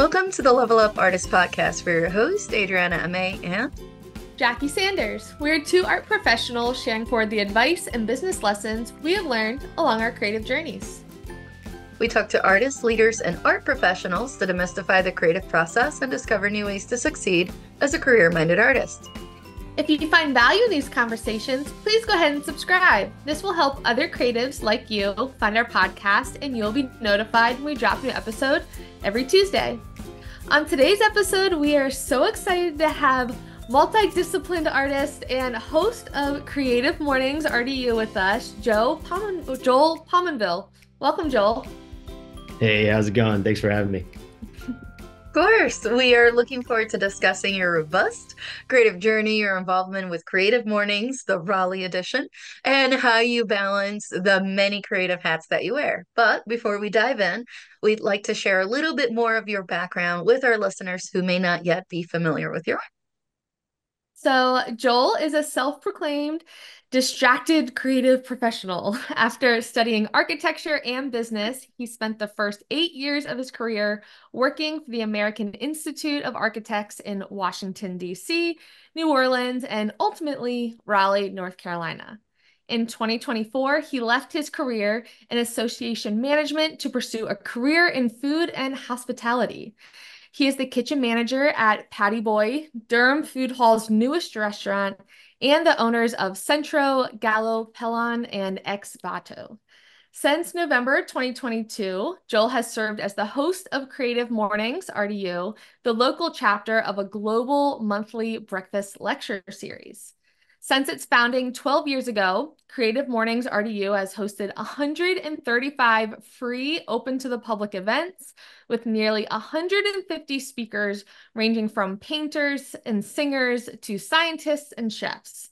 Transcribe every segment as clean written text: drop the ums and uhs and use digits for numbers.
Welcome to the Level Up Artist Podcast for your host, Adriana Amay and Jackie Sanders. We're two art professionals sharing forward the advice and business lessons we have learned along our creative journeys. We talk to artists, leaders, and art professionals to demystify the creative process and discover new ways to succeed as a career-minded artist. If you find value in these conversations, please go ahead and subscribe. This will help other creatives like you find our podcast, and you'll be notified when we drop a new episode every Tuesday. On today's episode, we are so excited to have multidisciplined artist and host of Creative Mornings RDU with us, Joel Pominville. Welcome, Joel. Hey, how's it going? Thanks for having me. Of course, we are looking forward to discussing your robust creative journey, your involvement with Creative Mornings, the Raleigh edition, and how you balance the many creative hats that you wear. But before we dive in, we'd like to share a little bit more of your background with our listeners who may not yet be familiar with your work. So Joel is a self-proclaimed distracted creative professional. After studying architecture and business, he spent the first 8 years of his career working for the American Institute of Architects in Washington, D.C., New Orleans, and ultimately Raleigh, North Carolina. In 2024, he left his career in association management to pursue a career in food and hospitality. He is the kitchen manager at Patty Boy, Durham Food Hall's newest restaurant, and the owners of Centro, Gallo, Pelon, and Ex Vato. Since November 2022, Joel has served as the host of Creative Mornings RDU, the local chapter of a global monthly breakfast lecture series. Since its founding 12 years ago, Creative Mornings RDU has hosted 135 free open to the public events with nearly 150 speakers ranging from painters and singers to scientists and chefs.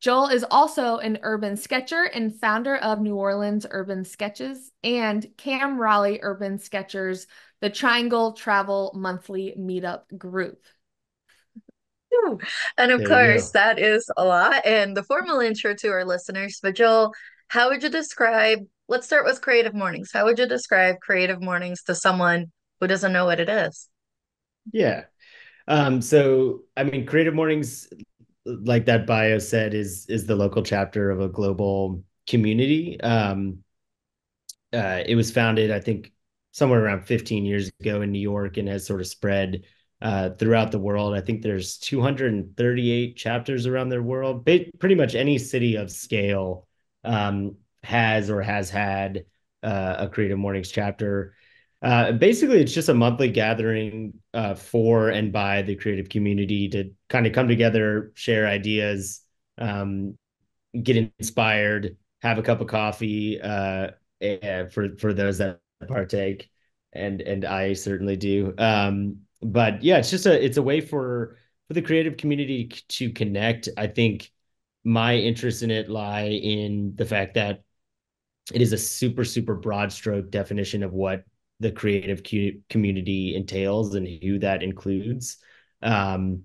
Joel is also an urban sketcher and founder of New Orleans Urban Sketches and Cam Raleigh Urban Sketchers, the Triangle Travel Monthly Meetup Group. And of There you course, go. that is a lot. And the formal intro to our listeners. But Joel, how would you describe, let's start with Creative Mornings. How would you describe Creative Mornings to someone who doesn't know what it is? Yeah. Creative Mornings, like that bio said, is the local chapter of a global community. It was founded, I think, somewhere around 15 years ago in New York and has sort of spread throughout the world. I think there's 238 chapters around the world. Pretty much any city of scale has or has had a Creative Mornings chapter. Basically, it's just a monthly gathering for and by the creative community to kind of come together, share ideas, get inspired, have a cup of coffee for those that partake, and I certainly do. But yeah, it's a way for the creative community to connect. I think my interest in it lie in the fact that it is a super broad stroke definition of what the creative community entails and who that includes. So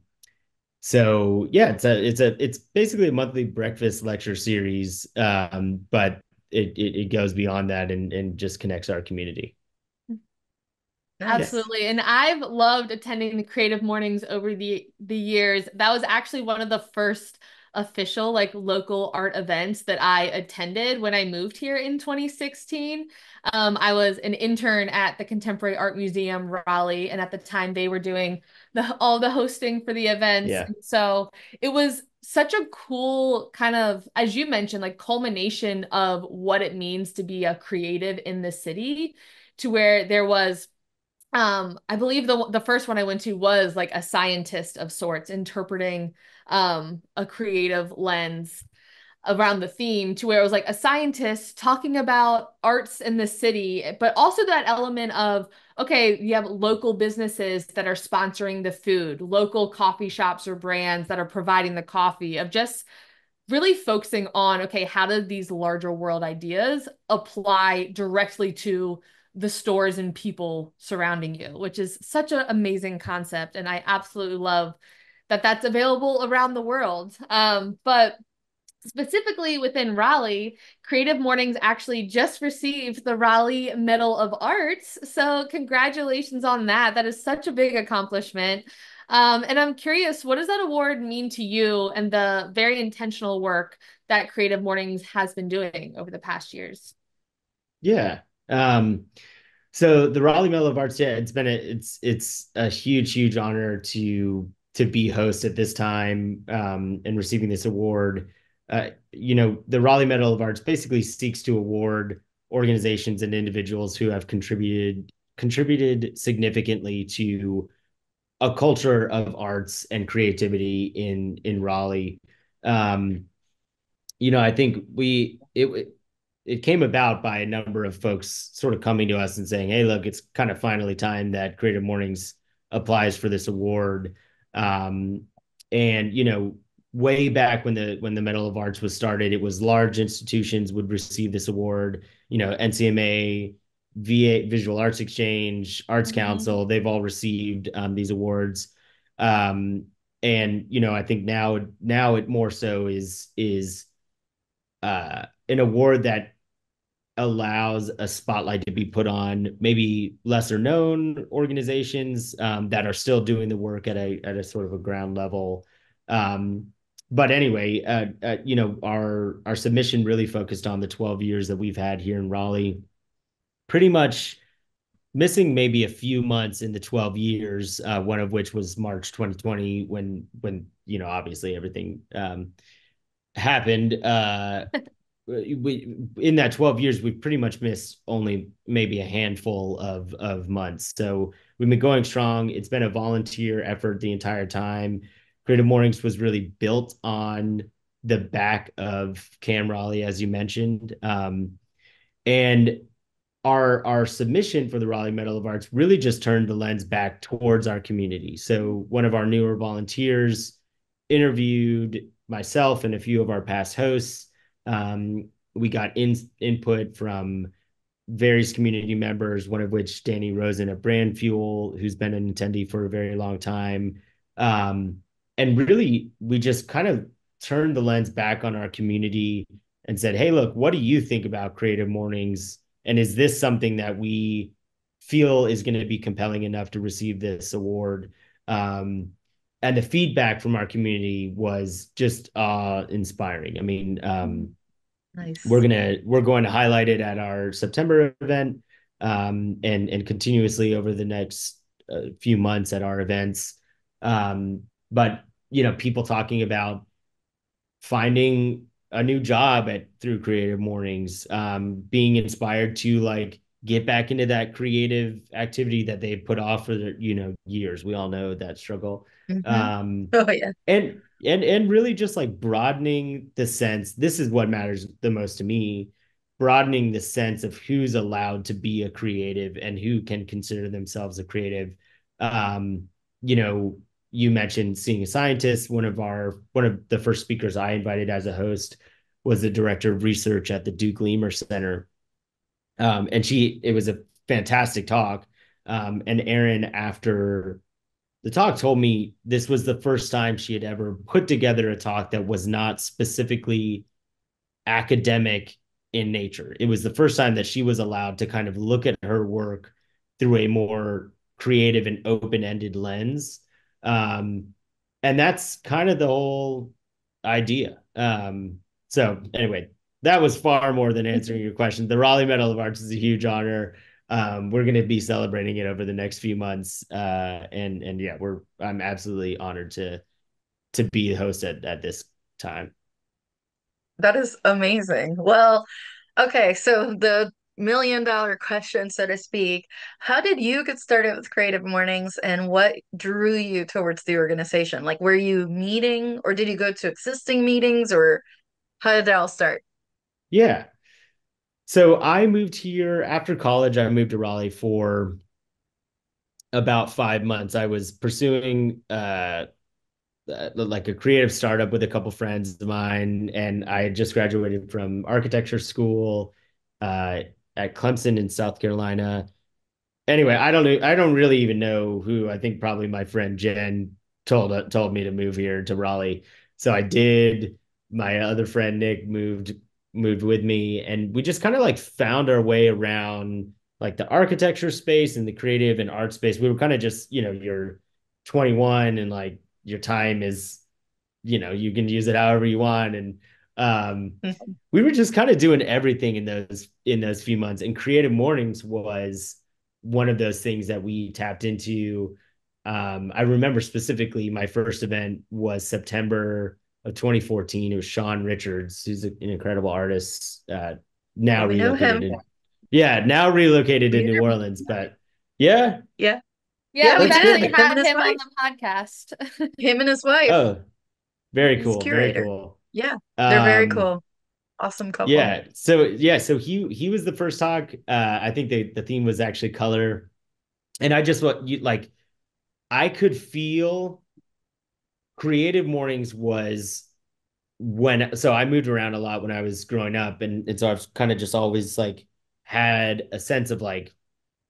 yeah, it's basically a monthly breakfast lecture series, but it goes beyond that and just connects our community. Nice. Absolutely. And I've loved attending the Creative Mornings over the years. That was actually one of the first official local art events that I attended when I moved here in 2016. I was an intern at the Contemporary Art Museum Raleigh, and at the time they were doing all the hosting for the events. Yeah. And so it was such a cool kind of, as you mentioned, culmination of what it means to be a creative in the city, to where there was I believe the first one I went to was like a scientist of sorts interpreting a creative lens around the theme, to where it was like a scientist talking about arts in the city, but also that element of, okay, you have local businesses that are sponsoring the food, local coffee shops or brands that are providing the coffee, of just really focusing on, okay, how do these larger world ideas apply directly to the stores and people surrounding you, which is such an amazing concept. And I absolutely love that that's available around the world. But Specifically within Raleigh, Creative Mornings actually just received the Raleigh Medal of Arts. So congratulations on that. That is such a big accomplishment. And I'm curious, what does that award mean to you and the very intentional work that Creative Mornings has been doing over the past years? Yeah. So the Raleigh Medal of Arts, yeah, it's a huge honor to be host at this time and receiving this award. The Raleigh Medal of Arts basically seeks to award organizations and individuals who have contributed significantly to a culture of arts and creativity in Raleigh. Um, I think it came about by a number of folks sort of coming to us and saying, "Hey, look, it's kind of finally time that Creative Mornings applies for this award." Um, and way back when the Medal of Arts was started, it was large institutions would receive this award. NCMA, VA, Visual Arts Exchange, Arts Mhm. Council, they've all received these awards. And I think now it more so is an award that allows a spotlight to be put on maybe lesser known organizations that are still doing the work at a sort of a ground level. Um, but anyway, our submission really focused on the 12 years that we've had here in Raleigh, pretty much missing maybe a few months in the 12 years, one of which was March 2020 when obviously everything happened. We in that 12 years we've pretty much missed only maybe a handful of months, so we've been going strong. It's been a volunteer effort the entire time. Creative Mornings was really built on the back of Cam Raleigh, as you mentioned, and our submission for the Raleigh Medal of Arts really just turned the lens back towards our community. So one of our newer volunteers interviewed myself and a few of our past hosts. We got input from various community members, one of which Danny Rosen at Brand Fuel, who's been an attendee for a very long time. Um, and really, we just kind of turned the lens back on our community and said, "Hey, look, what do you think about Creative Mornings? And is this something that we feel is going to be compelling enough to receive this award?" And the feedback from our community was just inspiring. I mean, Nice. we're going to highlight it at our September event, and continuously over the next few months at our events. But people talking about finding a new job through Creative Mornings, being inspired to like get back into that creative activity that they've put off for years. We all know that struggle. Hmm. Um, Oh, yeah. and really just like broadening the sense. This is what matters the most to me, broadening the sense of who's allowed to be a creative and who can consider themselves a creative. um you know you mentioned seeing a scientist. One of the first speakers I invited as a host was the director of research at the Duke Leamer Center. And it was a fantastic talk. And Erin, after the talk, told me this was the first time she had ever put together a talk that was not specifically academic in nature. It was the first time that she was allowed to kind of look at her work through a more creative and open-ended lens. Um, and that's kind of the whole idea. So anyway, that was far more than answering your question. The Raleigh Medal of Arts is a huge honor. We're going to be celebrating it over the next few months. And yeah, I'm absolutely honored to be the host at this time. That is amazing. Well, okay, so the million-dollar question, so to speak, how did you get started with Creative Mornings and what drew you towards the organization? Like, were you meeting or did you go to existing meetings or how did it all start? Yeah. So I moved here after college. I moved to Raleigh for about 5 months. I was pursuing like a creative startup with a couple friends of mine, and I had just graduated from architecture school uh, at Clemson in South Carolina. Anyway, I don't know. I don't really even know who. I think probably my friend Jen told me to move here to Raleigh. So I did. my other friend Nick moved with me, and we just kind of like found our way around like the architecture space and the creative and art space. We were kind of just, you're 21 and like your time is, you can use it however you want. And we were just kind of doing everything in those few months. And Creative Mornings was one of those things that we tapped into. I remember specifically my first event was September of 2014. It was Sean Richards, who's an incredible artist, Yeah, now we know relocated him. in, yeah, now relocated to We New inter- Orleans. But yeah, yeah, Yeah, yeah, we've we that's actually did. good. Him and had his him on wife. the podcast. Him and his wife. Oh, very He's a cool, very curator. cool. Yeah, they're very Um, cool. Awesome couple. so he was the first talk. I think the theme was actually color, and I just what you like. I could feel Creative Mornings was so I moved around a lot when I was growing up, and so I've kind of just always like had a sense of like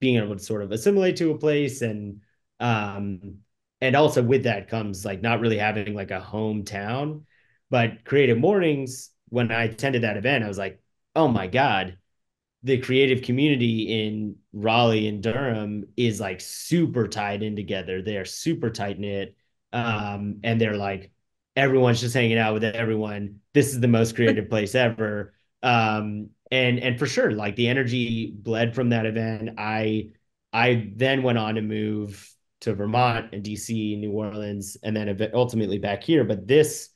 being able to sort of assimilate to a place, um and also with that comes like not really having like a hometown. But Creative Mornings, when I attended that event, I was like, oh my God, the creative community in Raleigh and Durham is like super tied in together. They are super tight knit. And they're like, everyone's just hanging out with everyone. This is the most creative place ever. And for sure, like the energy bled from that event. I then went on to move to Vermont and DC, New Orleans, and then ultimately back here. But this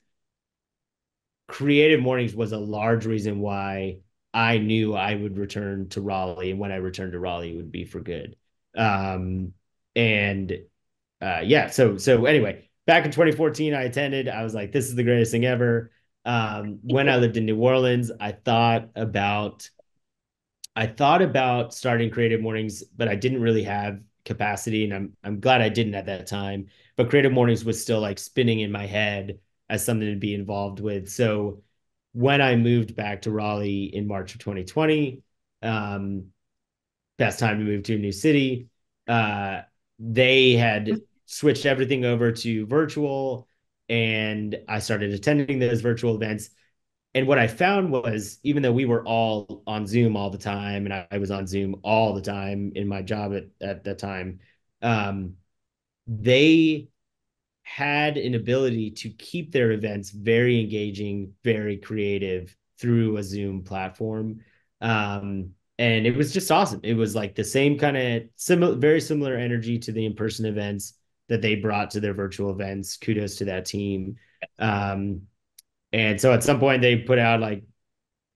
Creative Mornings was a large reason why I knew I would return to Raleigh, and when I returned to Raleigh, it would be for good. And yeah, so anyway, back in 2014, I attended. I was like, this is the greatest thing ever. When I lived in New Orleans, I thought about starting Creative Mornings, but I didn't really have capacity, and I'm glad I didn't at that time. But Creative Mornings was still like spinning in my head as something to be involved with. So when I moved back to Raleigh in March of 2020, um, best time to move to a new city. Uh, they had switched everything over to virtual, and I started attending those virtual events. And what I found was, even though we were all on Zoom all the time, and I was on Zoom all the time in my job at that time, um, they had an ability to keep their events very engaging, very creative through a Zoom platform. And it was just awesome. It was like the same kind of similar, very similar energy to the in-person events that they brought to their virtual events. Kudos to that team. Um, and so at some point they put out like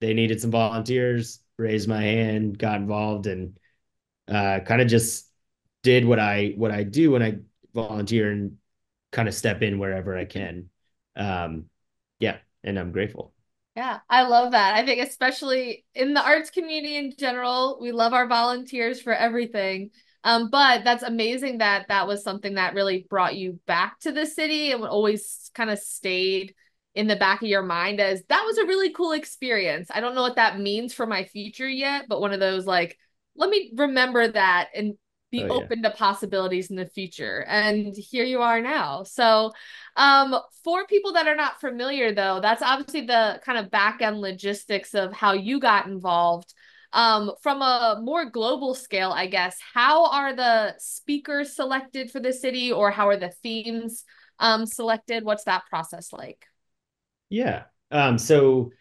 they needed some volunteers, raised my hand, got involved, and kind of just did what I do when I volunteer and kind of step in wherever I can. Um, yeah, and I'm grateful. Yeah, I love that. I think especially in the arts community in general, we love our volunteers for everything. But that's amazing that that was something that really brought you back to the city and always kind of stayed in the back of your mind as that was a really cool experience. I don't know what that means for my future yet, but one of those like, let me remember that and be Oh yeah. open to possibilities in the future. And here you are now. So for people that are not familiar, though, that's obviously the kind of back end logistics of how you got involved. From a more global scale, I guess, how are the speakers selected for the city, or how are the themes selected? What's that process like? Yeah. So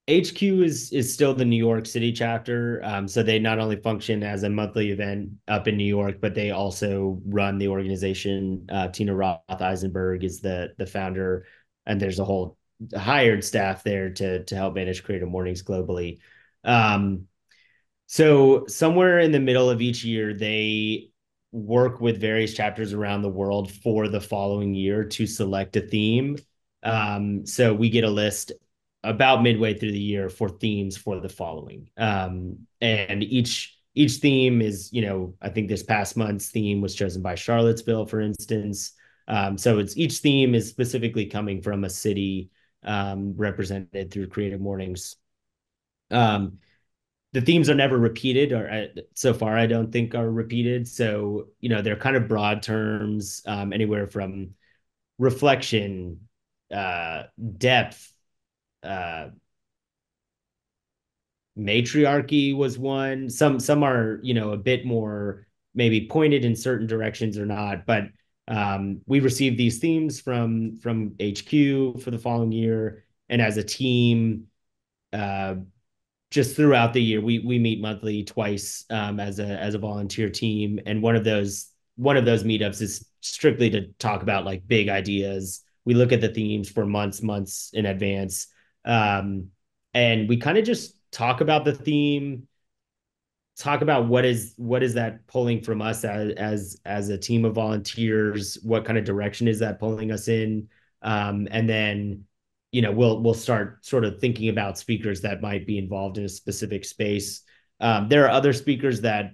HQ is still the New York City chapter. So they not only function as a monthly event up in New York, but they also run the organization. Tina Roth Eisenberg is the founder, and there's a whole hired staff there to help manage Creative Mornings globally. Um, So somewhere in the middle of each year, they work with various chapters around the world for the following year to select a theme. So we get a list about midway through the year for themes for the following. And each theme is, I think this past month's theme was chosen by Charlottesville, for instance. So it's each theme is specifically coming from a city represented through Creative Mornings. Um, the themes are never repeated, or so far I don't think are repeated. So they're kind of broad terms, anywhere from reflection, depth, matriarchy was one. Some are, a bit more maybe pointed in certain directions or not, but we received these themes from HQ for the following year, and as a team, uh, just throughout the year, we meet monthly twice, as a volunteer team, and one of those meetups is strictly to talk about like big ideas. We look at the themes for months in advance, um, and we kind of just talk about the theme, talk about what is that pulling from us as a team of volunteers, what kind of direction is that pulling us in, and then we'll start sort of thinking about speakers that might be involved in a specific space. There are other speakers that,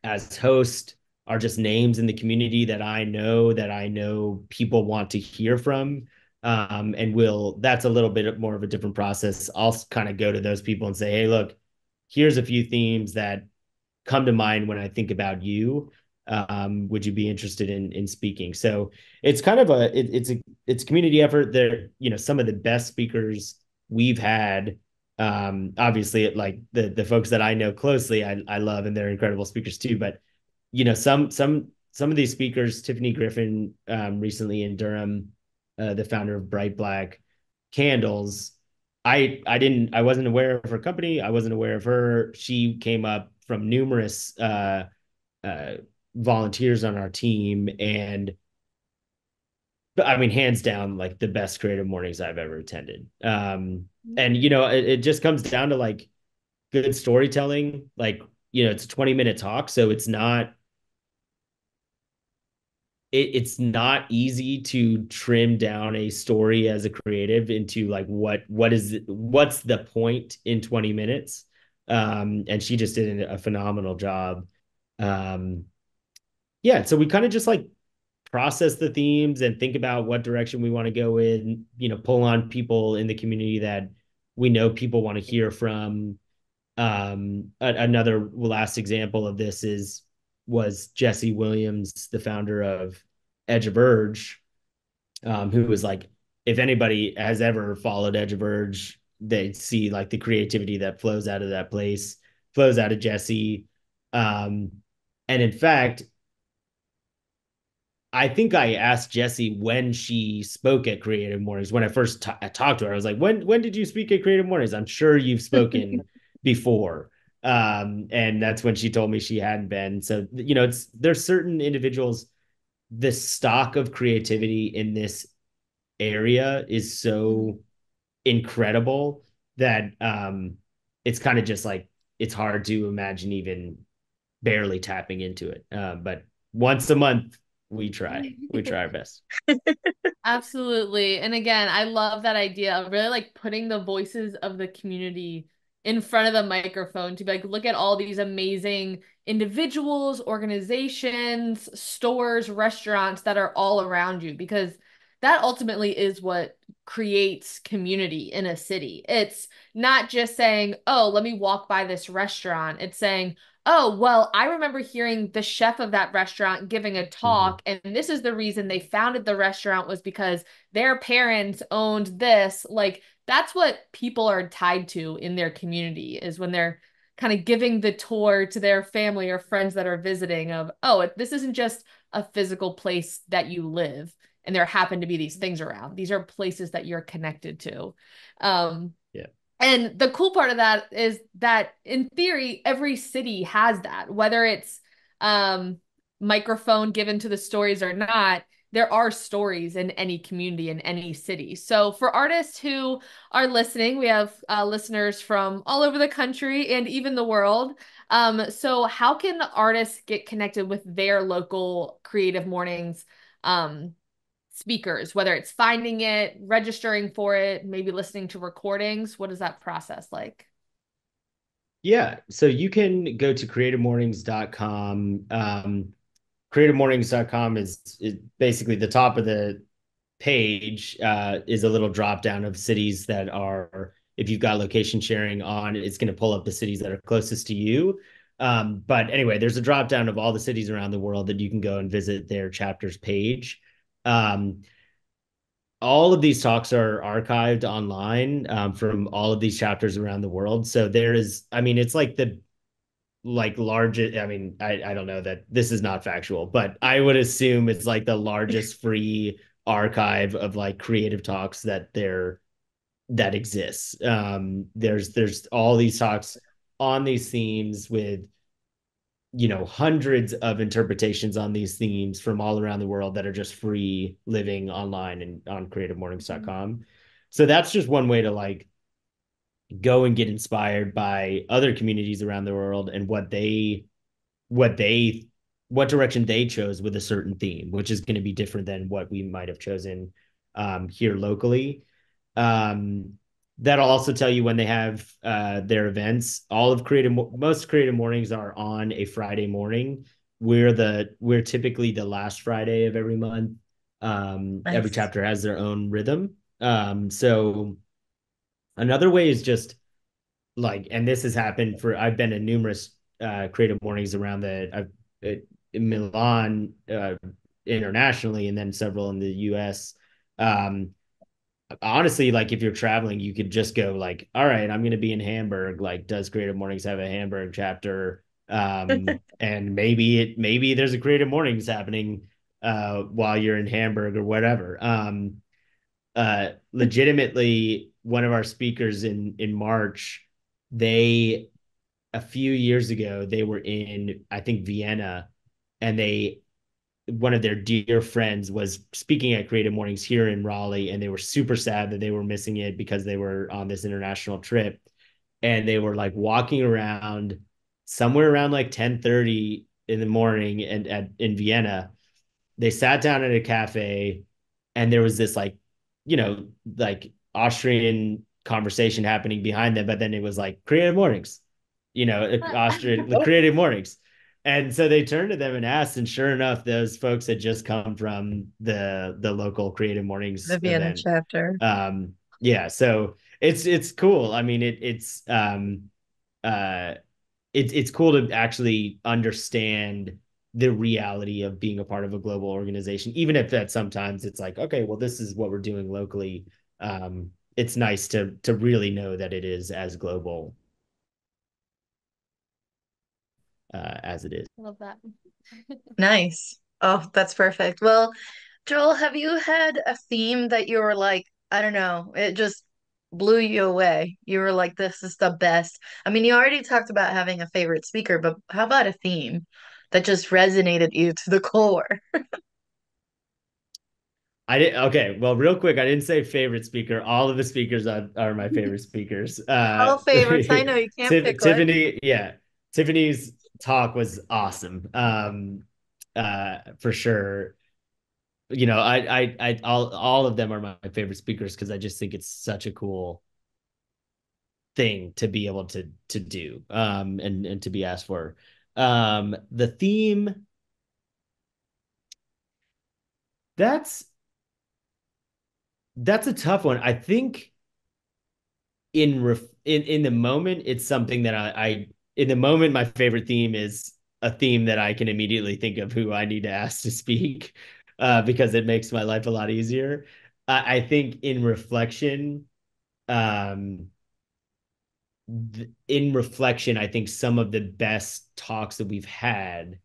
as host, are just names in the community that I know people want to hear from. And that's a little bit more of a different process. I'll kind of go to those people and say, hey, look, here's a few themes that come to mind when I think about you. Would you be interested in speaking? So it's kind of it's a community effort. There, some of the best speakers we've had. Obviously, like the folks that I know closely, I love, and they're incredible speakers too. But some of these speakers, Tiffany Griffin, recently in Durham, the founder of Bright Black Candles. I wasn't aware of her company. I wasn't aware of her. She came up from numerous uh, volunteers on our team, and I mean, hands down, like the best creative mornings I've ever attended. And it just comes down to like good storytelling. Like, it's a 20-minute talk, so it's not easy to trim down a story as a creative into like what's the point in 20 minutes. And she just did a phenomenal job. um yeah, so we kind of just like process the themes and think about what direction we want to go in, pull on people in the community that we know people want to hear from. Another last example of this was Jesse Williams, the founder of Edge of Urge, who was like, if anybody has ever followed Edge of Urge, they see like the creativity that flows out of that place, flows out of Jesse. Um, and in fact, I think I asked Jessie when she spoke at Creative Mornings. When I first talked to her, I was like, "When did you speak at Creative Mornings? I'm sure you've spoken before." And that's when she told me she hadn't been. So there's certain individuals. The stock of creativity in this area is so incredible that it's kind of just like it's hard to imagine even barely tapping into it. But once a month, we try our best. Absolutely. And again, I love that idea of really like putting the voices of the community in front of the microphone to be like, look at all these amazing individuals, organizations, stores, restaurants that are all around you, because that ultimately is what creates community in a city. It's not just saying, oh, let me walk by this restaurant. It's saying, oh, well, I remember hearing the chef of that restaurant giving a Mhm. talk, and this is the reason they founded the restaurant was because their parents owned this. Like, that's what people are tied to in their community, is when they're kind of giving the tour to their family or friends that are visiting of, oh, this isn't just a physical place that you live and there happen to be these things around. These are places that you're connected to. Um, Yeah. and the cool part of that is that in theory, every city has that, whether it's um, microphone given to the stories or not, there are stories in any community, in any city. So for artists who are listening, we have listeners from all over the country and even the world. So how can artists get connected with their local creative mornings speakers, whether it's finding it, registering for it, maybe listening to recordings? What is that process like? Yeah. So you can go to creativemornings.com. Creativemornings.com is basically the top of the page, is a little drop down of cities that are, if you've got location sharing on, it's going to pull up the cities that are closest to you. But anyway, there's a drop down of all the cities around the world that you can go and visit their chapters page. Um, all of these talks are archived online from all of these chapters around the world. So there is, I mean, it's like the largest, I mean, I don't know that this is not factual, but I would assume it's like the largest free archive of like creative talks that exists. There's all these talks on these themes with hundreds of interpretations on these themes from all around the world that are just free living online and on creativemornings.com. So that's just one way to like go and get inspired by other communities around the world and what they what direction they chose with a certain theme, which is going to be different than what we might have chosen here locally. Um, that'll also tell you when they have their events. Most creative mornings are on a Friday morning. We're typically the last Friday of every month. Every Nice. chapter has their own rhythm. So another way is just like, and this has happened for, I've been in numerous creative mornings around in Milan, internationally, and then several in the US. Um, Honestly, like if you're traveling, you could just go like, all right, I'm going to be in Hamburg. Like, does Creative Mornings have a Hamburg chapter? And maybe there's a Creative Mornings happening while you're in Hamburg or whatever. Legitimately, one of our speakers in March, they a few years ago they were in, I think, Vienna, and they one of their dear friends was speaking at Creative Mornings here in Raleigh, and they were super sad that they were missing it because they were on this international trip, and they were like walking around somewhere around like 10:30 in the morning and in Vienna. They sat down at a cafe, and there was this like, like Austrian conversation happening behind them, but then it was like Creative Mornings, Austrian, the Creative Mornings. And so they turned to them and asked, and sure enough, those folks had just come from the local Creative Mornings The Vienna event. chapter. Yeah, so it's cool. I mean, uh it's cool to actually understand the reality of being a part of a global organization, even if that sometimes it's like, okay, well, this is what we're doing locally. It's nice to really know that it is as global as it is. I love that. Nice. Oh, that's perfect. Well, Joel, have you had a theme that you were like, I don't know, it just blew you away? You were like, this is the best. I mean, you already talked about having a favorite speaker, but how about a theme that just resonated you to the core? I did okay. Well, real quick, I didn't say favorite speaker. All of the speakers are my favorite speakers. All favorites. I know you can't pick one. Tiffany, yeah, Tiffany's talk was awesome. For sure. All of them are my favorite speakers because I just think it's such a cool thing to be able to do, and to be asked for. The theme, that's that's a tough one. I think in the moment, it's something that I in the moment, my favorite theme is a theme that I can immediately think of who I need to ask to speak, because it makes my life a lot easier. I think in reflection, um, I think some of the best talks that we've had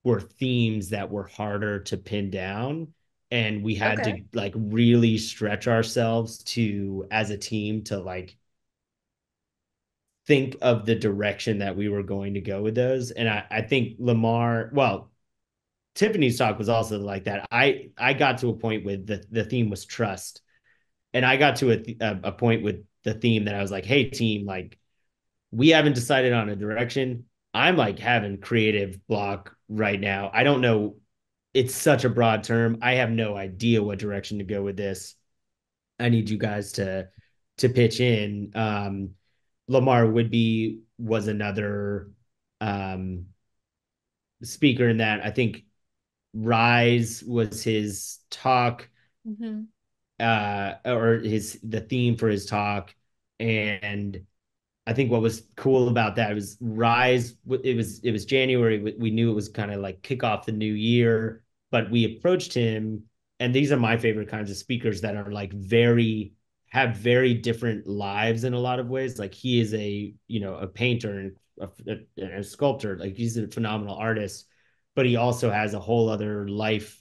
were themes that were harder to pin down. And we had Okay. to like really stretch ourselves to, as a team, to like think of the direction that we were going to go with those. And I think Tiffany's talk was also like that. I got to a point with the theme was trust. And I got to a point with the theme that I was like, hey, team, like, we haven't decided on a direction. I'm like having creative block right now. I don't know. It's such a broad term. I have no idea what direction to go with this. I need you guys to pitch in. Lamar Woodby was another um, speaker in that. I think Rise was his talk, Mm-hmm. or the theme for his talk, and I think what was cool about that was Rise. It was January. We knew it was kind of like kick off the new year, but we approached him and these are my favorite kinds of speakers that are like have very different lives in a lot of ways. Like he is a painter and a sculptor. Like he's a phenomenal artist, but he also has a whole other life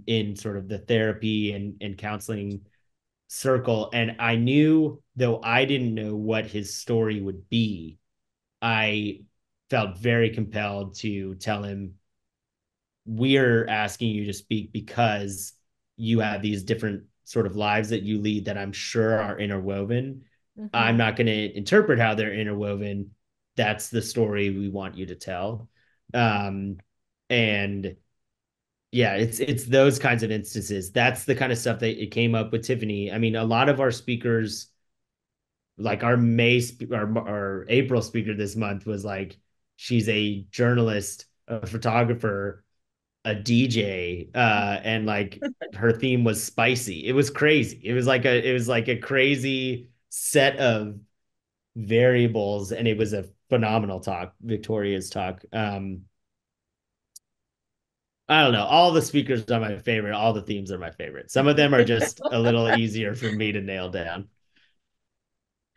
in sort of the therapy and counseling circle. And I knew, though I didn't know what his story would be, I felt very compelled to tell him, we're asking you to speak because you have these different sort of lives that you lead that I'm sure are interwoven. I'm Mhm. not going to interpret how they're interwoven. That's the story we want you to tell. And yeah, it's those kinds of instances. That's the kind of stuff that it came up with Tiffany. I mean, a lot of our speakers, like our our April speaker this month was like, she's a journalist, a photographer, a DJ, and like her theme was spicy. It was crazy. It was like a crazy set of variables, and it was a phenomenal talk, Victoria's talk. I don't know. All the speakers are my favorite. All the themes are my favorite. Some of them are just a little easier for me to nail down.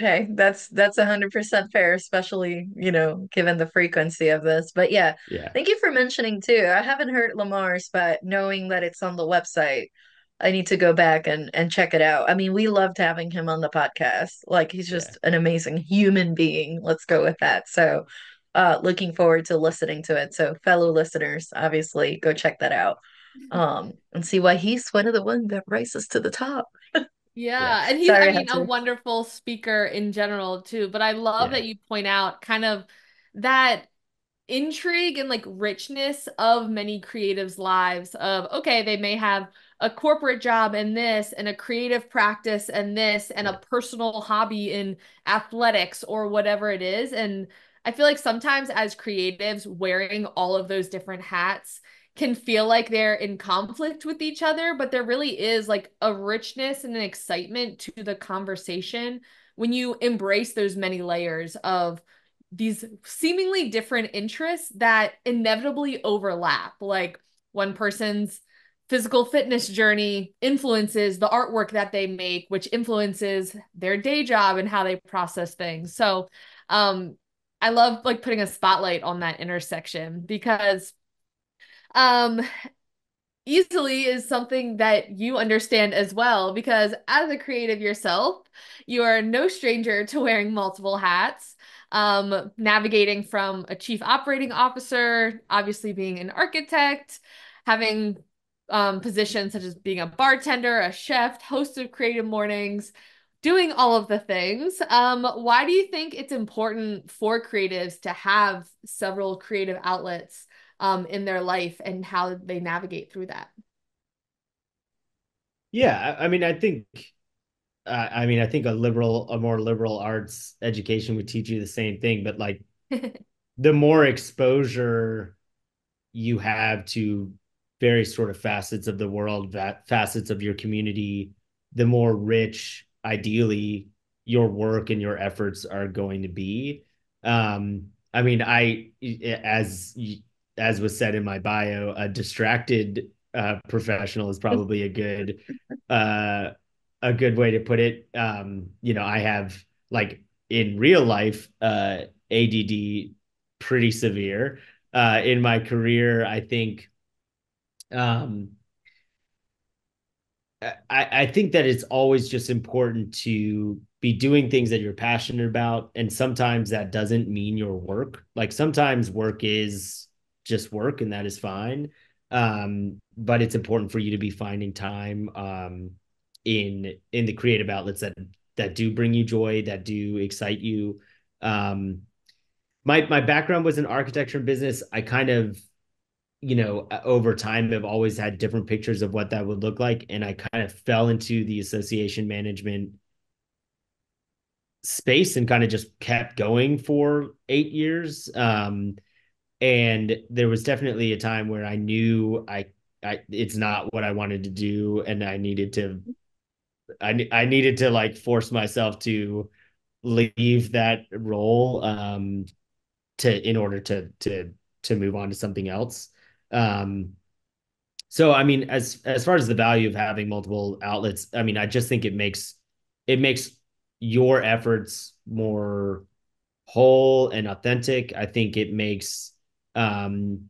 Okay, that's 100% fair, especially, given the frequency of this. But yeah, Yeah, thank you for mentioning too. I haven't heard Lamar's, but knowing that it's on the website, I need to go back and check it out. I mean, we loved having him on the podcast. Like he's yeah. just an amazing human being. Let's go with that. So, looking forward to listening to it. So, fellow listeners, obviously go check that out. And see why he's one of the ones that rises to the top. Yeah. Yeah, and he's, I Sorry, I mean, had a to. wonderful speaker in general too. But I love Yeah. that you point out kind of that intrigue and like richness of many creatives' lives of okay, they may have a corporate job and this and a creative practice and this and a Yeah. personal hobby in athletics or whatever it is. And I feel like sometimes as creatives, wearing all of those different hats can feel like they're in conflict with each other, but there really is like a richness and an excitement to the conversation when you embrace those many layers of these seemingly different interests that inevitably overlap. Like one person's physical fitness journey influences the artwork that they make, which influences their day job and how they process things. So, I love like putting a spotlight on that intersection because um easily is something that you understand as well because as a creative yourself, you are no stranger to wearing multiple hats, navigating from a chief operating officer, obviously being an architect, having positions such as being a bartender, a chef, host of Creative Mornings, doing all of the things. Why do you think it's important for creatives to have several creative outlets in their life and how they navigate through that? Yeah. I mean, I think a more liberal arts education would teach you the same thing, but like the more exposure you have to various sort of facets of the world, facets of your community, the more rich, ideally, your work and your efforts are going to be. I mean, as was said in my bio, a distracted professional is probably uh, a good way to put it. I have like in real life ADD pretty severe. In my career, I think um, I think that it's always just important to be doing things that you're passionate about. And sometimes that doesn't mean your work. Like sometimes work is just work and that is fine. But it's important for you to be finding time in the creative outlets that do bring you joy, that do excite you. Um, my background was in architecture and business. I kind of over time have always had different pictures of what that would look like. And I kind of fell into the association management space and kind of just kept going for 8 years. And there was definitely a time where I knew it's not what I wanted to do. And I needed to like force myself to leave that role, in order to move on to something else. Um, So I mean, as far as the value of having multiple outlets, I mean, I just think it makes your efforts more whole and authentic. I think um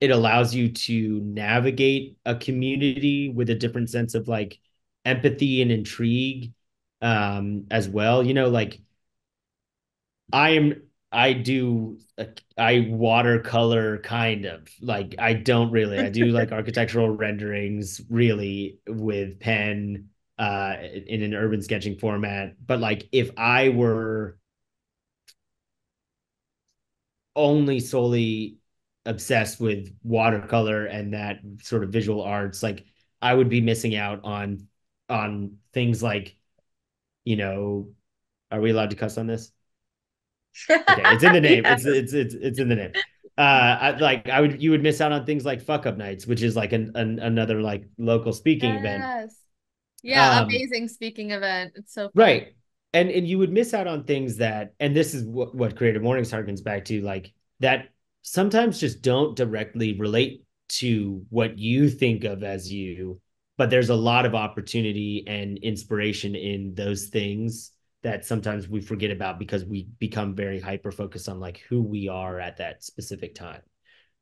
it allows you to navigate a community with a different sense of like empathy and intrigue as well. You know, like I am I do I watercolor kind of like I don't really I do like architectural renderings really with pen in an urban sketching format, but like if I were only solely obsessed with watercolor and that sort of visual arts, like I would be missing out on things like, you know, are we allowed to cuss on this? Okay, it's in the name. Yeah. It's in the name. I would you would miss out on things like fuck up nights, which is like another like local speaking event. Yes. Yeah, Um, amazing speaking event. It's so fun. Right. And you would miss out on things that, and this is what Creative Mornings harkens back to, like that sometimes just don't directly relate to what you think of as you, but there's a lot of opportunity and inspiration in those things that sometimes we forget about because we become very hyper focused on like who we are at that specific time.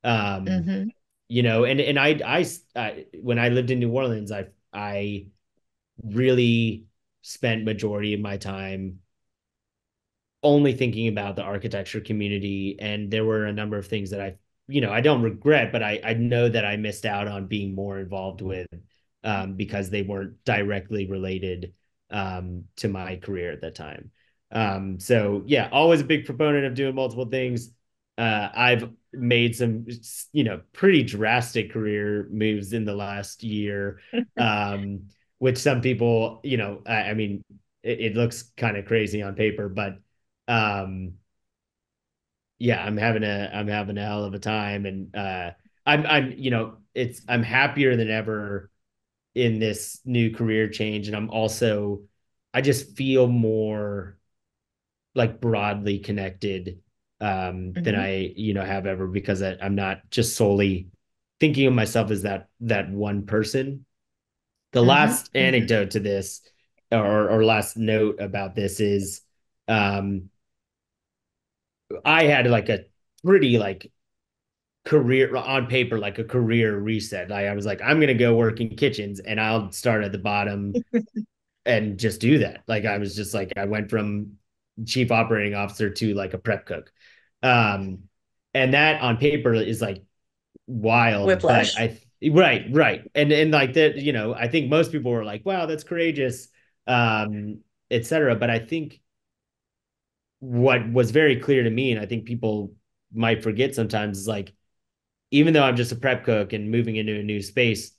Um, Hmm. and I when I lived in New Orleans, I really spent majority of my time only thinking about the architecture community, and there were a number of things that I don't regret, but I know that I missed out on being more involved with because they weren't directly related to my career at that time. So yeah, always a big proponent of doing multiple things. I've made some pretty drastic career moves in the last year, which some people, I mean, it looks kind of crazy on paper, but um yeah, I'm having a hell of a time, and I'm I'm happier than ever in this new career change, and I just feel more like broadly connected than Hmm. I have ever, because I'm not just solely thinking of myself as that one person. The Hmm. last Hmm. anecdote to this, or last note about this, is um I had like a pretty like career on paper, like a career reset. I was like, I'm gonna go work in kitchens and I'll start at the bottom and just do that. Like I was just like I went from chief operating officer to like a prep cook. Um and that on paper is like wild, but Whiplash. right. And like that, I think most people were like, wow, that's courageous, etc. But I think what was very clear to me, and I think people might forget sometimes, is like, even though I'm just a prep cook and moving into a new space,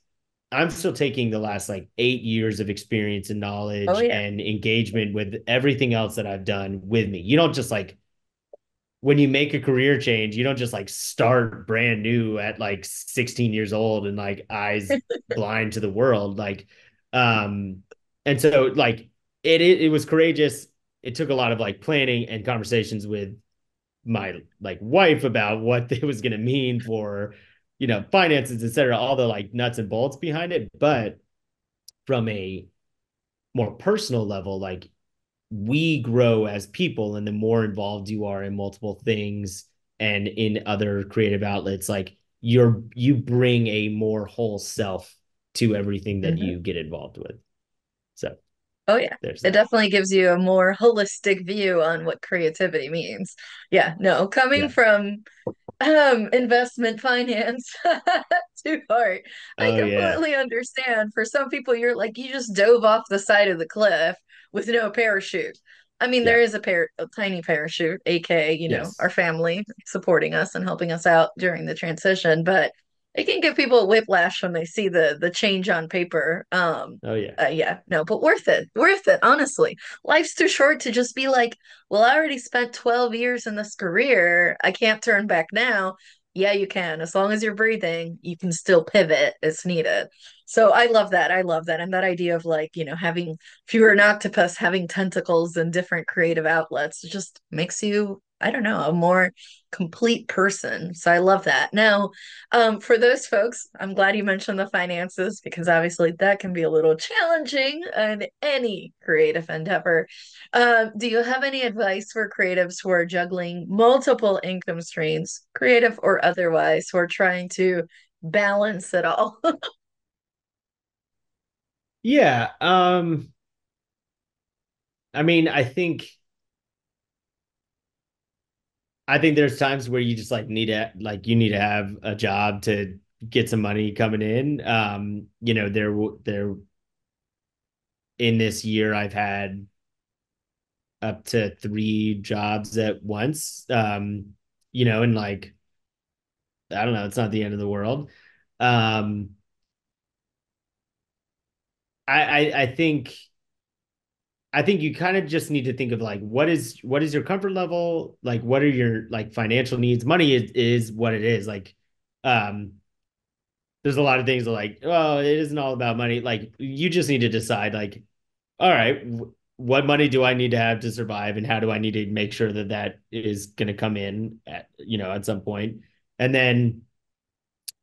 I'm still taking the last like 8 years of experience and Oh knowledge yeah. and engagement with everything else that I've done with me. You don't just like, when you make a career change, you don't just like start brand new at like 16 years old and like eyes blind to the world. Like, um, and so like it was courageous. It took a lot of like planning and conversations with my like wife about what it was going to mean for finances, etc., all the like nuts and bolts behind it. But from a more personal level, like, we grow as people, and the more involved you are in multiple things and in other creative outlets, like you bring a more whole self to everything that Hmm. you get involved with. So Oh yeah. there's It that. definitely gives you a more holistic view on what creativity means. Yeah, no, coming Yeah. from investment finance to art, I Oh yeah. completely understand. For some people, you're like you just dove off the side of the cliff with no parachute. I mean, there Yeah. is a tiny parachute, aka, Yes. our family supporting us and helping us out during the transition, but it can give people a whiplash when they see the change on paper. Oh yeah. Yeah, no, but worth it, honestly. Life's too short to just be like, well, I already spent 12 years in this career. I can't turn back now. Yeah, you can. As long as you're breathing, you can still pivot as needed. So I love that. I love that. And that idea of like, having, if you were an octopus, having tentacles and different creative outlets just makes you I don't know, a more complete person. So I love that. Now, for those folks, I'm glad you mentioned the finances because obviously that can be a little challenging in any creative endeavor. Do you have any advice for creatives who are juggling multiple income streams, creative or otherwise, who are trying to balance it all? Yeah. I mean, I think there's times where you just like you need to have a job to get some money coming in. There in this year I've had up to 3 jobs at once. And like I don't know, it's not the end of the world. Um, I think you kind of just need to think of like what is your comfort level, like what are your like financial needs. Money is what it is. Like um there's a lot of things that like, oh, it isn't all about money. Like you just need to decide like, all right, what money do I need to have to survive, and how do I need to make sure that that is going to come in at some point, and then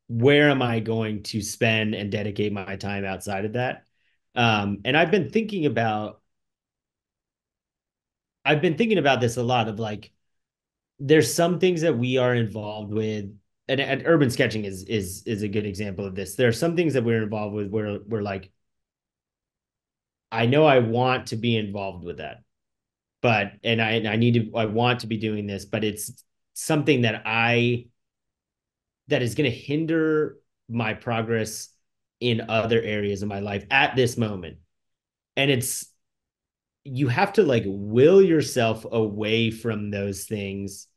where am I going to spend and dedicate my time outside of that. And I've been thinking about this a lot of like, there's some things that we are involved with, and urban sketching is a good example of this. There are some things that we're involved with where we're like, I know I want to be involved with that, but I want to be doing this, but it's something that is going to hinder my progress in other areas of my life at this moment. And it's you have to like will yourself away from those things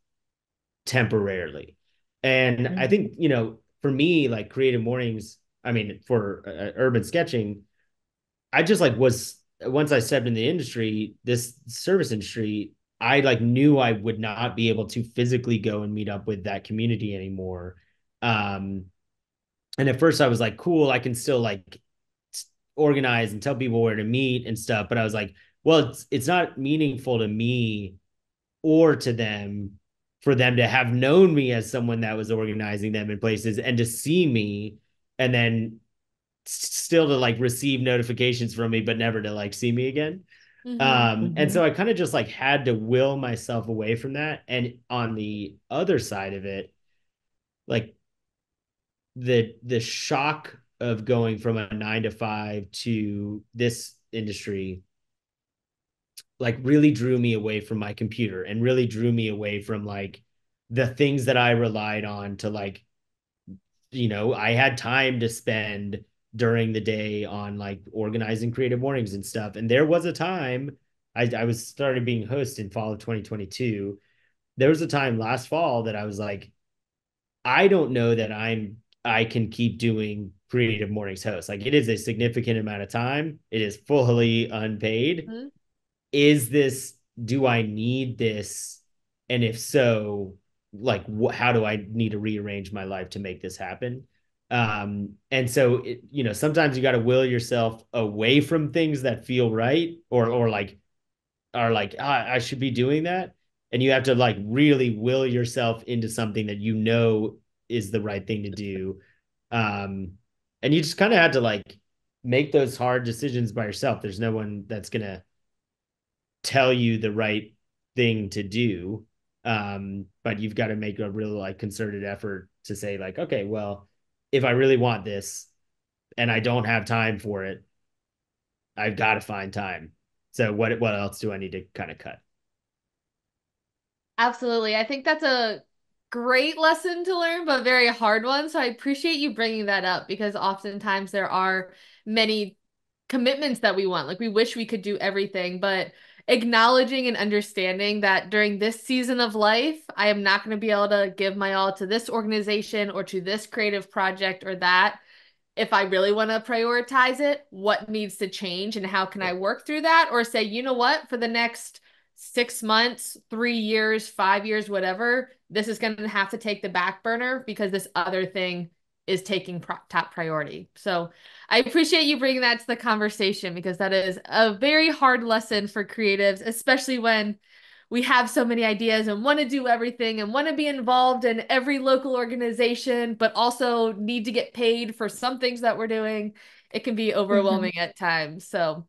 temporarily. And I Mhm. think, for me, like Creative Mornings, I mean, for urban sketching, I just like was once I stepped in the industry, this service industry, I like knew I would not be able to physically go and meet up with that community anymore. Um, and at first I was like, cool, I can still like organize and tell people where to meet and stuff. But I was like, well, it's not meaningful to me or to them for them to have known me as someone that was organizing them in places and to see me and then still to like receive notifications from me, but never to like see me again. Mm-hmm. And Mhm. so I kind of just like had to will myself away from that. And on the other side of it, like the shock of going from a 9 to 5 to this industry like really drew me away from my computer and really drew me away from like the things that I relied on to like, I had time to spend during the day on like organizing creative mornings and stuff. And there was a time I was started being host in fall of 2022. There was a time last fall that I was like, I don't know that I can keep doing creative mornings host. Like it is a significant amount of time. It is fully unpaid. Is this Do I need this? And if so, like how do I need to rearrange my life to make this happen? And so sometimes you got to will yourself away from things that feel right or like are like, I should be doing that. And you have to like really will yourself into something that is the right thing to do. Um, and you just kind of had to like make those hard decisions by yourself. There's no one that's gonna tell you the right thing to do. But you've got to make a real like concerted effort to say like, okay, well, if I really want this and I don't have time for it, I've got to find time. So what else do I need to kind of cut? Absolutely. I think that's a great lesson to learn, but very hard one. So I appreciate you bringing that up because oftentimes there are many commitments that we want. Like we wish we could do everything, but acknowledging and understanding that during this season of life, I am not going to be able to give my all to this organization or to this creative project or that. If I really want to prioritize it, what needs to change and how can I work through that? Or say, you know what, for the next 6 months, 3 years, 5 years, whatever, this is going to have to take the back burner because this other thing is taking top priority. So I appreciate you bringing that to the conversation because that is a very hard lesson for creatives, especially when we have so many ideas and want to do everything and want to be involved in every local organization, but also need to get paid for some things that we're doing. It can be Mhm. overwhelming at times. So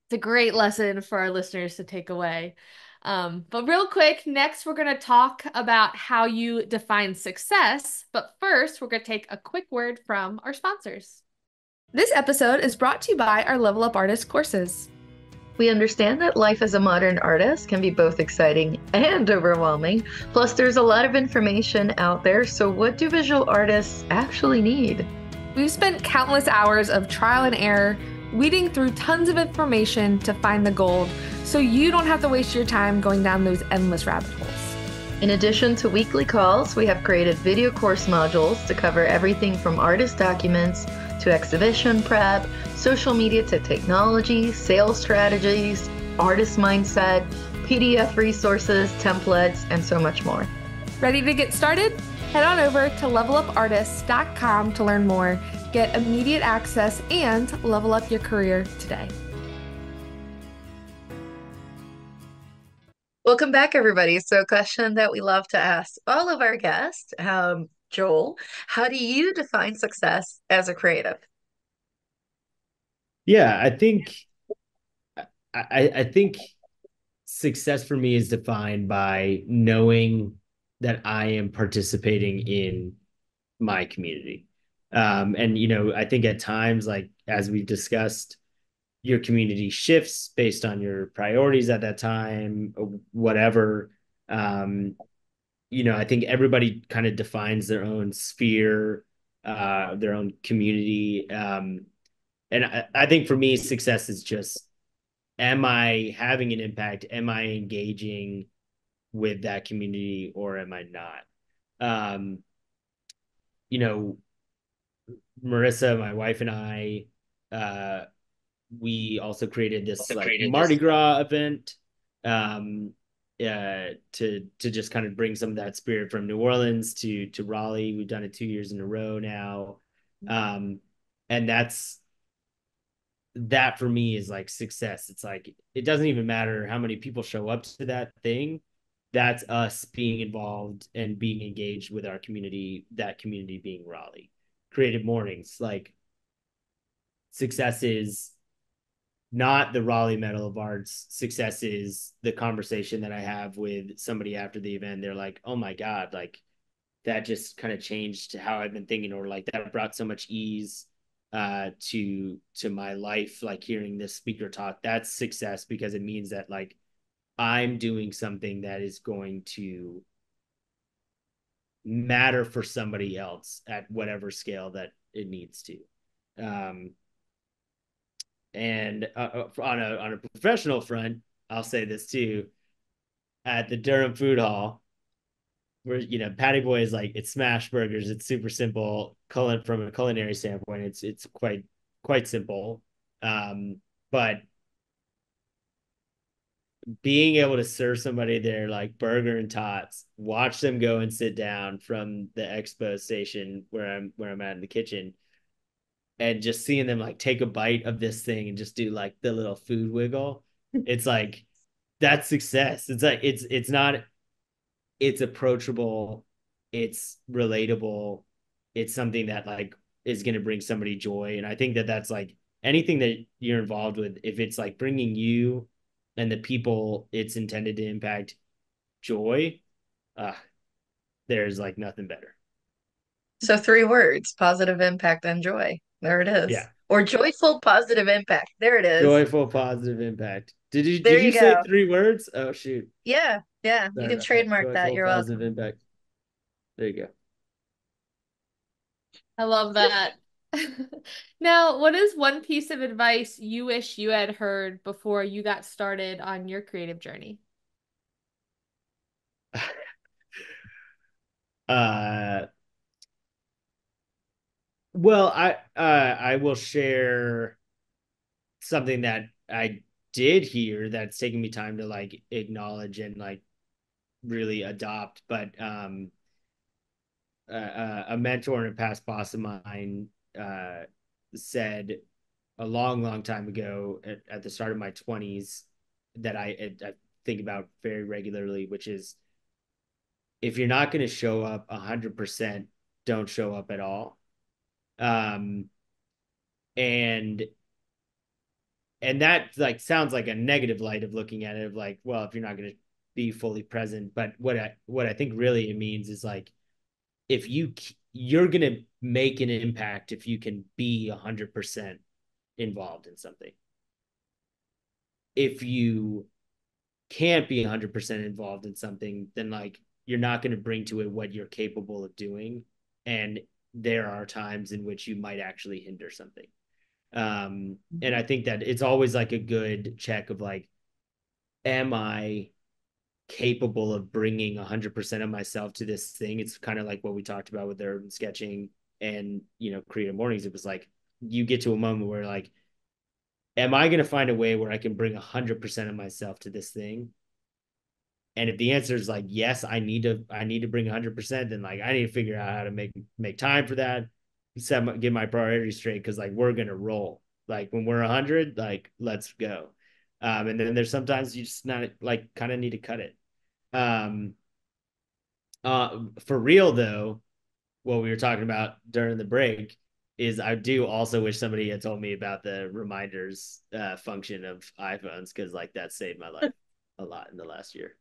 it's a great lesson for our listeners to take away. But real quick, next we're going to talk about how you define success. But first, we're going to take a quick word from our sponsors. This episode is brought to you by our Level Up Artist courses. We understand that life as a modern artist can be both exciting and overwhelming. Plus, there's a lot of information out there. So, what do visual artists actually need? We've spent countless hours of trial and error, weeding through tons of information to find the gold, so you don't have to waste your time going down those endless rabbit holes. In addition to weekly calls, we have created video course modules to cover everything from artist documents to exhibition prep, social media to technology, sales strategies, artist mindset, PDF resources, templates, and so much more. Ready to get started? Head on over to levelupartists.com to learn more, get immediate access, and level up your career today. Welcome back, everybody. So, a question that we love to ask all of our guests, Joel, how do you define success as a creative? Yeah, I think success for me is defined by knowing that I am participating in my community. And I think at times, like as we've discussed, your community shifts based on your priorities at that time, whatever. Um, I think everybody kind of defines their own sphere, their own community. And I think for me, success is just, am I having an impact? Am I engaging with that community or am I not? Um, you know, Marissa, my wife, and I, uh, we also created this like Mardi Gras event, um, to just kind of bring some of that spirit from New Orleans to Raleigh. We've done it 2 years in a row now, and that for me is like success. It's like it doesn't even matter how many people show up to that thing. That's us being involved and being engaged with our community, that community being Raleigh. Creative Mornings, like success is not the Raleigh Medal of Arts. Success is the conversation that I have with somebody after the event. They're like, oh my God, like that just kind of changed how I've been thinking, or like that brought so much ease to my life, like hearing this speaker talk. That's success because it means that like I'm doing something that is going to matter for somebody else at whatever scale that it needs to. Um, and on a professional front, I'll say this too. At the Durham Food Hall, where Patty Boy is like, it's smash burgers. It's super simple. From a culinary standpoint, it's quite simple. But being able to serve somebody their like burger and tots, watch them go and sit down from the expo station where I'm at in the kitchen, and just seeing them like take a bite of this thing and just do like the little food wiggle, it's like that's success. It's like it's not, it's approachable, it's relatable, it's something that like is going to bring somebody joy. And I think that that's like anything that you're involved with, if it's like bringing you and the people it's intended to impact joy, uh there's like nothing better. So, three words: positive impact and joy. There it is. Yeah, Or joyful positive impact. There it is. joyful positive impact. did you There did you you say go. 3 words? Oh shoot, Yeah, yeah. You sorry can about that. trademark that. Joyful You're positive welcome. impact. There you go. I love that. Now, what is one piece of advice you wish you had heard before you got started on your creative journey? uh well, I will share something that I did hear that's taking me time to like acknowledge and like really adopt. But a mentor and a past boss of mine said a long time ago at the start of my 20s that I think about very regularly, which is if you're not going to show up 100%, don't show up at all. Um, and that like sounds like a negative light of looking at it, of like, well, if you're not going to be fully present, but what I think really it means is like, if you're going to make an impact if you can be 100% involved in something. If you can't be 100% involved in something, then like you're not going to bring to it what you're capable of doing, and there are times in which you might actually hinder something. And I think that it's always like a good check of like, am I capable of bringing 100% of myself to this thing? It's kind of like what we talked about with the urban sketching and, Creative Mornings. It was like, you get to a moment where like, am I going to find a way where I can bring 100% of myself to this thing? And if the answer is like, yes, I need to bring 100%, then like, I need to figure out how to make time for that, get my priorities straight. Cause like, we're going to roll. Like when we're 100, like, let's go. And then there's sometimes you just not like kind of need to cut it. Um, for real though, what we were talking about during the break is I do also wish somebody had told me about the reminders function of iPhones, because like that saved my life a lot in the last year.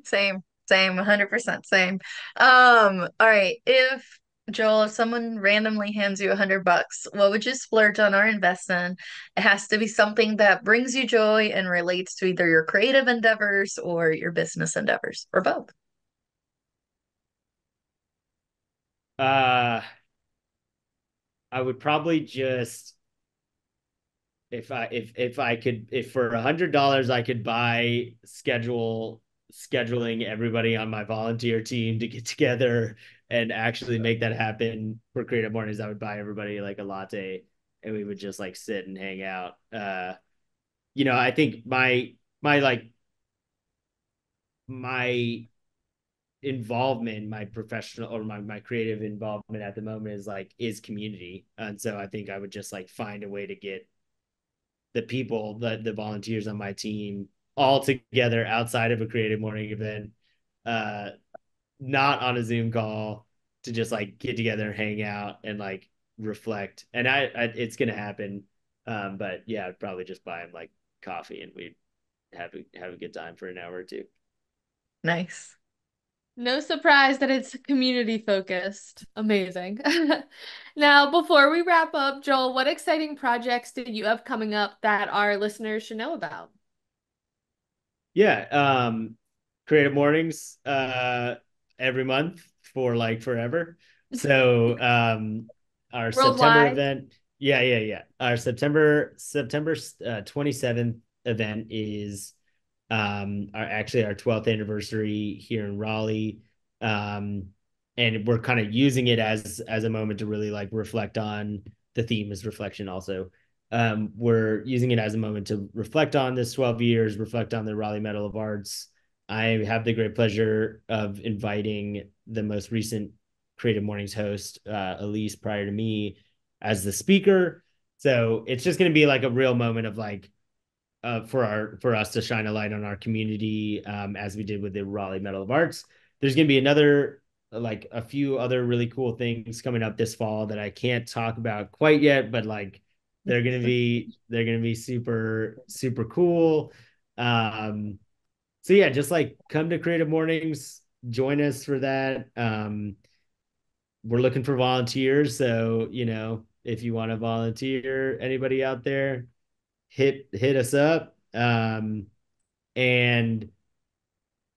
Same, 100% same. All right. If Joel, if someone randomly hands you $100, what would you splurge on or invest in? It has to be something that brings you joy and relates to either your creative endeavors or your business endeavors, or both. Uh, I would probably just, if I could, if for $100 I could buy scheduling everybody on my volunteer team to get together and actually make that happen for Creative Mornings, I would buy everybody like a latte and we would just like sit and hang out. I think my involvement, my professional or my creative involvement at the moment is community. And so I think I would just like find a way to get the people, the volunteers on my team all together outside of a creative morning event, uh, not on a Zoom call, to just like get together and hang out and like reflect. And it's gonna happen. But yeah, I'd probably just buy them like coffee and we'd have a good time for an hour or two. Nice. No surprise that it's community focused. Amazing. Now, before we wrap up, Joel, what exciting projects do you have coming up that our listeners should know about? Yeah, Creative Mornings every month for like forever. So our September Worldwide. event, yeah. Our September 27th event is our 12th anniversary here in Raleigh. Um, and we're kind of using it as a moment to really like reflect on, the theme is reflection also. We're using it as a moment to reflect on this 12 years, reflect on the Raleigh Medal of Arts. I have the great pleasure of inviting the most recent Creative Mornings host, Elise, prior to me, as the speaker. So it's just going to be like a real moment of like, for us to shine a light on our community, as we did with the Raleigh Medal of Arts. There's going to be like a few other really cool things coming up this fall that I can't talk about quite yet, but like they're gonna be super super cool. Um, so yeah, just like come to Creative Mornings, join us for that. We're looking for volunteers, so if you want to volunteer, anybody out there, hit us up. And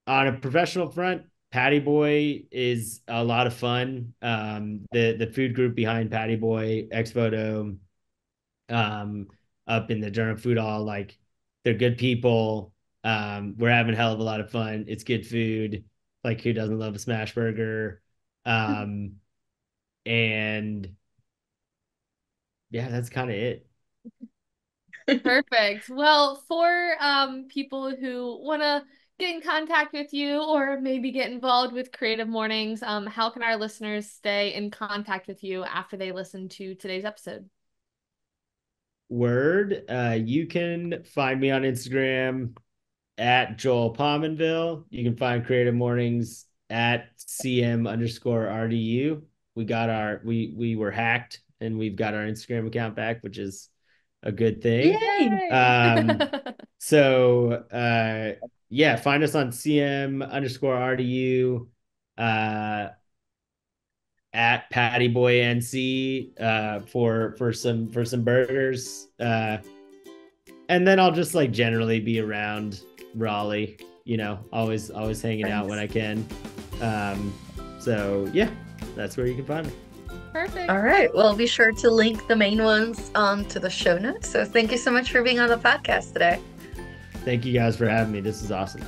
on a professional front, Patty Boy is a lot of fun. The food group behind Patty Boy, Ex Photo, um, up in the Durham Food Hall, like they're good people. We're having a hell of a lot of fun. It's good food. Like who doesn't love a smash burger? Um, and yeah, that's kind of it. Perfect. Well, for people who want to get in contact with you or maybe get involved with Creative Mornings, how can our listeners stay in contact with you after they listen to today's episode? word. You can find me on Instagram at Joel Pominville. You can find Creative Mornings at CM_RDU. We were hacked and we've got our Instagram account back, which is a good thing. Yay! Yeah, find us on CM_RDU, at Patty Boy NC, for some burgers. And then I'll just like generally be around Raleigh, always hanging out when I can. So yeah, that's where you can find me. Perfect. All right. Well, be sure to link the main ones to the show notes. So thank you so much for being on the podcast today. Thank you guys for having me. This is awesome.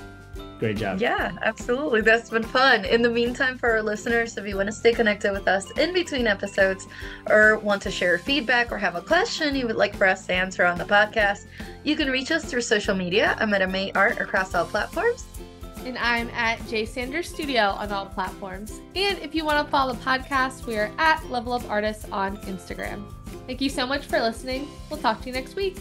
Great job. Yeah, absolutely. That's been fun. In the meantime, for our listeners, if you want to stay connected with us in between episodes or want to share feedback or have a question you would like for us to answer on the podcast, you can reach us through social media. I'm at May Art across all platforms. And I'm at J Sanders Studio on all platforms. And if you want to follow the podcast, we are at Level Up Artists on Instagram. Thank you so much for listening. We'll talk to you next week.